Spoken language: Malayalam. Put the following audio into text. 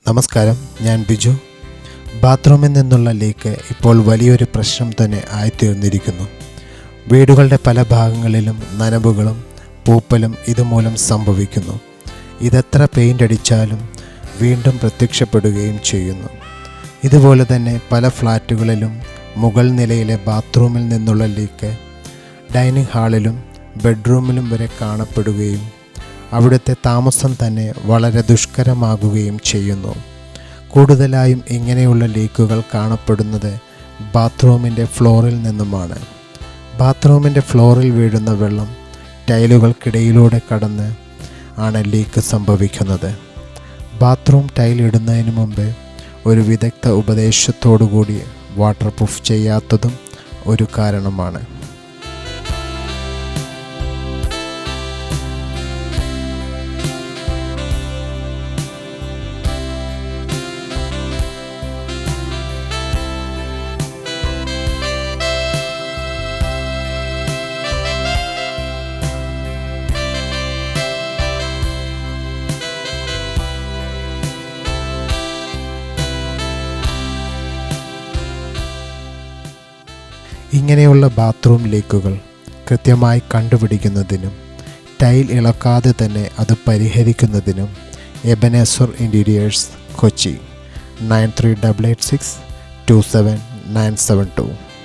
നമസ്കാരം, ഞാൻ ബിജു. ബാത്റൂമിൽ നിന്നുള്ള ലീക്ക് ഇപ്പോൾ വലിയൊരു പ്രശ്നം തന്നെ ആയിത്തീർന്നിരിക്കുന്നു. വീടുകളുടെ പല ഭാഗങ്ങളിലും നനവുകളും പൂപ്പലും ഇതുമൂലം സംഭവിക്കുന്നു. ഇതെത്ര പെയിൻ്റ് അടിച്ചാലും വീണ്ടും പ്രത്യക്ഷപ്പെടുകയും ചെയ്യുന്നു. ഇതുപോലെ തന്നെ പല ഫ്ലാറ്റുകളിലും മുകൾ നിലയിലെ ബാത്റൂമിൽ നിന്നുള്ള ലീക്ക് ഡൈനിങ് ഹാളിലും ബെഡ്റൂമിലും വരെ കാണപ്പെടുകയും അവിടുത്തെ താമസം തന്നെ വളരെ ദുഷ്കരമാകുകയും ചെയ്യുന്നു. കൂടുതലായും ഇങ്ങനെയുള്ള ലീക്കുകൾ കാണപ്പെടുന്നത് ബാത്റൂമിൻ്റെ ഫ്ലോറിൽ നിന്നുമാണ്. ബാത്റൂമിൻ്റെ ഫ്ലോറിൽ വീഴുന്ന വെള്ളം ടൈലുകൾക്കിടയിലൂടെ കടന്ന് ആണ് ലീക്ക് സംഭവിക്കുന്നത്. ബാത്റൂം ടൈൽ ഇടുന്നതിന് മുമ്പ് ഒരു വിദഗ്ധ ഉപദേശത്തോടുകൂടി വാട്ടർ പ്രൂഫ് ചെയ്യാത്തതും ഒരു കാരണമാണ്. ഇങ്ങനെയുള്ള ബാത്റൂം ലീക്കുകൾ കൃത്യമായി കണ്ടുപിടിക്കുന്നതിനും ടൈൽ ഇളക്കാതെ തന്നെ അത് പരിഹരിക്കുന്നതിനും എബനേസർ ഇൻറ്റീരിയേഴ്സ്, കൊച്ചി 9388627972